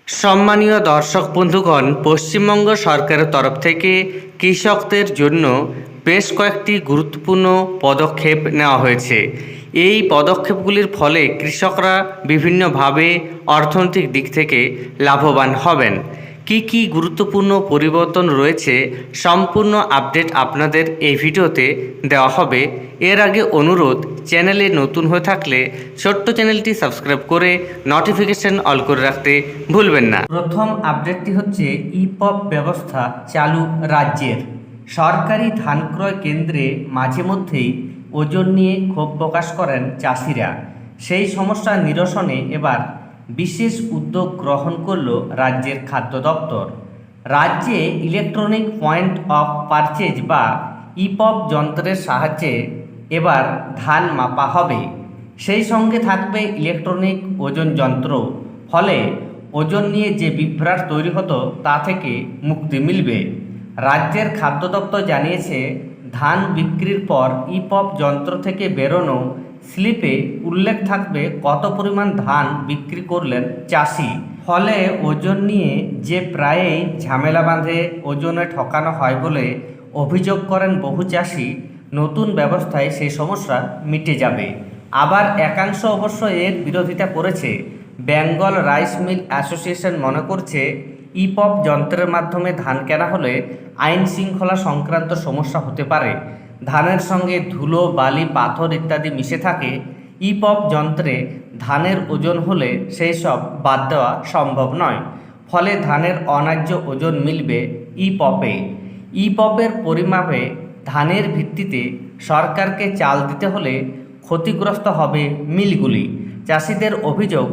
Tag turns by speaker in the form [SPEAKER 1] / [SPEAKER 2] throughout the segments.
[SPEAKER 1] সম্মানীয় দর্শক বন্ধুগণ, পশ্চিমবঙ্গ সরকারের তরফ থেকে কৃষকদের জন্য বেশ কয়েকটি গুরুত্বপূর্ণ পদক্ষেপ নেওয়া হয়েছে। এই পদক্ষেপগুলির ফলে কৃষকরা বিভিন্নভাবে অর্থনৈতিক দিক থেকে লাভবান হবেন। কি কি গুরুত্বপূর্ণ পরিবর্তন রয়েছে সম্পূর্ণ আপডেট আপনাদের এই ভিডিওতে দেওয়া হবে। এর আগে অনুরোধ, চ্যানেলে নতুন হয়ে থাকলে ছোট্ট চ্যানেলটি সাবস্ক্রাইব করে নোটিফিকেশন অল করে রাখতে ভুলবেন না। প্রথম আপডেটটি হচ্ছে ইপপ ব্যবস্থা চালু রাজ্যের। সরকারি ধান ক্রয় কেন্দ্রে মাঝে মধ্যেই ওজন নিয়ে ক্ষোভ প্রকাশ করেন চাষিরা। সেই সমস্যা নিরসনে এবার বিশেষ উদ্যোগ গ্রহণ করল রাজ্যের খাদ্য দপ্তর। রাজ্যে ইলেকট্রনিক পয়েন্ট অফ পারচেজ বা ইপপ যন্ত্রের সাহায্যে এবার ধান মাপা হবে। সেই সঙ্গে থাকবে ইলেকট্রনিক ওজন যন্ত্র। ফলে ওজন নিয়ে যে বিভ্রাট তৈরি হতো তা থেকে মুক্তি মিলবে। রাজ্যের খাদ্য দপ্তর জানিয়েছে, ধান বিক্রির পর ইপপ যন্ত্র থেকে বেরোনো স্লিপে উল্লেখ থাকবে কত পরিমাণ ধান বিক্রি করলেন চাষি। ফলে ওজন নিয়ে যে প্রায়ই ঝামেলা বাঁধে ওজনে ঠকানো হয় বলে অভিযোগ করেন বহু চাষি, নতুন ব্যবস্থায় সেই সমস্যা মিটে যাবে। আবার একাংশ অবশ্য এর বিরোধিতা করেছে। বেঙ্গল রাইস মিল অ্যাসোসিয়েশন মনে করছে, ইপপ যন্ত্রের মাধ্যমে ধান কেনা হলে আইন শৃঙ্খলা সংক্রান্ত সমস্যা হতে পারে। ধানের সঙ্গে ধুলো, বালি, পাথর ইত্যাদি মিশে থাকে। ইপপ যন্ত্রে ধানের ওজন হলে সেই সব বাদ দেওয়া সম্ভব নয়। ফলে ধানের অন্যায্য ওজন মিলবে ইপপে। ইপপের পরিমাপে ধানের ভিত্তিতে সরকারকে চাল দিতে হলে ক্ষতিগ্রস্ত হবে মিলগুলি। চাষিদের অভিযোগ,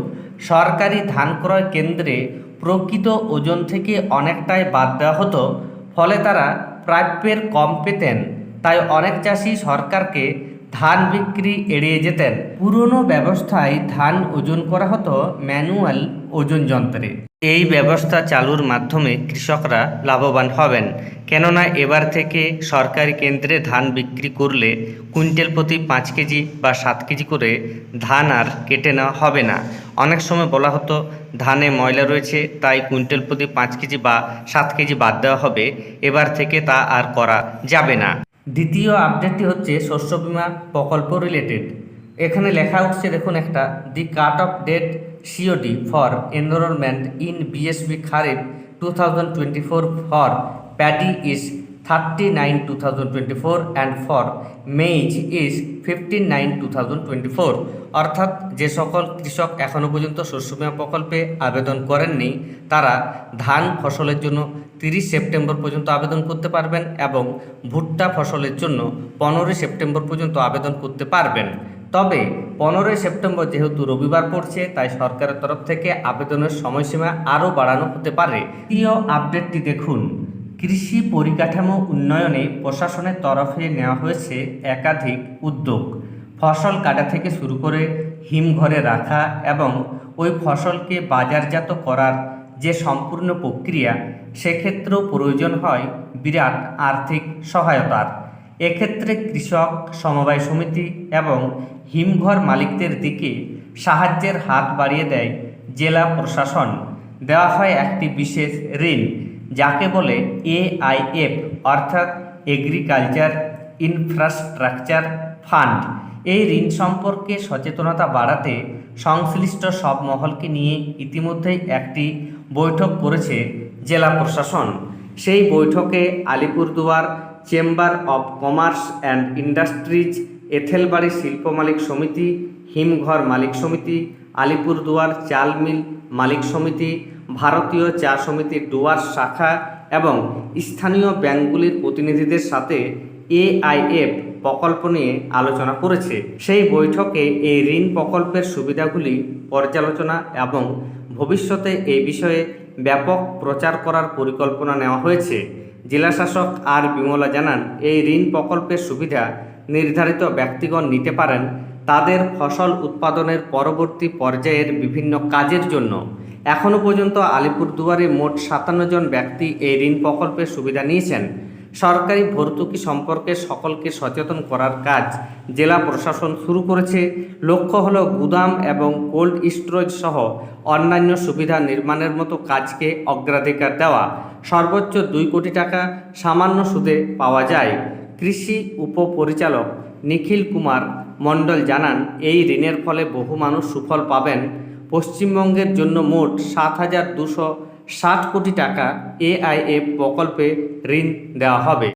[SPEAKER 1] সরকারি ধান ক্রয় কেন্দ্রে প্রকৃত ওজন থেকে অনেকটাই বাদ দেওয়া হতো। ফলে তারা প্রাপ্যের কম পেতেন। তাই অনেক চাষি সরকারকে ধান বিক্রি এড়িয়ে যেতেন। পুরনো ব্যবস্থায় ধান ওজন করা হতো ম্যানুয়াল ওজন যন্ত্রে। এই ব্যবস্থা চালুর মাধ্যমে কৃষকরা লাভবান হবেন, কেননা এবার থেকে সরকারি কেন্দ্রে ধান বিক্রি করলে কুইন্টাল প্রতি 5 কেজি বা 7 কেজি করে ধান আর কেটে নেওয়া হবে না। অনেক সময় বলা হতো ধানে ময়লা রয়েছে, তাই কুইন্টাল প্রতি 5 কেজি বা 7 কেজি বাদ দেওয়া হবে। এবার থেকে তা আর করা যাবে না। দ্বিতীয় আপডেটটি হচ্ছে শস্য বীমা প্রকল্প রিলেটেড। এখানে লেখা উঠছে, দেখুন একটা, the cut off date COD for enrollment in BSB kharif 2024 for paddy is 30/9/2024 and for maize is 15/9/2024। অর্থাৎ যে সকল কৃষক এখনও পর্যন্ত শস্য বীমা প্রকল্পে আবেদন করেননি তারা ধান ফসলের জন্য 30 সেপ্টেম্বর পর্যন্ত আবেদন করতে পারবেন এবং ভুট্টা ফসলের জন্য 15 সেপ্টেম্বর পর্যন্ত আবেদন করতে পারবেন। তবে 15 সেপ্টেম্বর যেহেতু রবিবার পড়ছে, তাই সরকারের তরফ থেকে আবেদনের সময়সীমা আরও বাড়ানো হতে পারে। তৃতীয় আপডেটটি দেখুন, কৃষি পরিকাঠামো উন্নয়নে প্রশাসনের তরফে নেওয়া হয়েছে একাধিক উদ্যোগ। ফসল কাটা থেকে শুরু করে হিমঘরে রাখা এবং ওই ফসলকে বাজারজাত করার যে সম্পূর্ণ প্রক্রিয়া, সেক্ষেত্রেও প্রয়োজন হয় বিরাট আর্থিক সহায়তার। এক্ষেত্রে কৃষক সমবায় সমিতি এবং হিমঘর মালিকদের দিকে সাহায্যের হাত বাড়িয়ে দেয় জেলা প্রশাসন। দেওয়া হয় একটি বিশেষ ঋণ, যাকে বলে AIF অর্থাৎ এগ্রিকালচার ইনফ্রাস্ট্রাকচার ফান্ড। এই ঋণ সম্পর্কে সচেতনতা বাড়াতে সংশ্লিষ্ট সব মহলকে নিয়ে ইতিমধ্যেই একটি বৈঠক করেছে জেলা প্রশাসন। সেই বৈঠকে Alipurduar chamber of commerce and industries, Ethelbari শিল্প মালিক সমিতি, হিমঘর মালিক সমিতি, আলিপুরদুয়ার চাল মিল মালিক সমিতি, ভারতীয় চা সমিতি ডুয়ার্স শাখা এবং স্থানীয় ব্যাংকগুলির প্রতিনিধিদের সাথে AIF প্রকল্প নিয়ে আলোচনা করেছে। সেই বৈঠকে এই ঋণ প্রকল্পের সুবিধাগুলি পর্যালোচনা এবং ভবিষ্যতে এই বিষয়ে ব্যাপক প্রচার করার পরিকল্পনা নেওয়া হয়েছে। জেলাশাসক আর বিমলা জানান, এই ঋণ প্রকল্পের সুবিধা নির্ধারিত ব্যক্তিগণ নিতে পারেন তাদের ফসল উৎপাদনের পরবর্তী পর্যায়ের বিভিন্ন কাজের জন্য। এখনও পর্যন্ত আলিপুরদুয়ারে মোট 57 জন ব্যক্তি এই ঋণ প্রকল্পের সুবিধা নিয়েছেন। সরকারি ভর্তুকি সম্পর্কে সকলকে সচেতন করার কাজ জেলা প্রশাসন শুরু করেছে। লক্ষ্য হলো গুদাম এবং কোল্ড স্টোরেজ সহ অন্যান্য সুবিধা নির্মাণের মতো কাজকে অগ্রাধিকার দেওয়া। সর্বোচ্চ 2 কোটি টাকা সামান্য সুদে পাওয়া যায়। কৃষি উপপরিচালক নিখিল কুমার মণ্ডল জানান, এই ঋণের ফলে বহু মানুষ সুফল পাবেন। পশ্চিমবঙ্গের জন্য মোট 7,260 কোটি টাকা এআইএফ প্রকল্পে ঋণ দেওয়া হবে।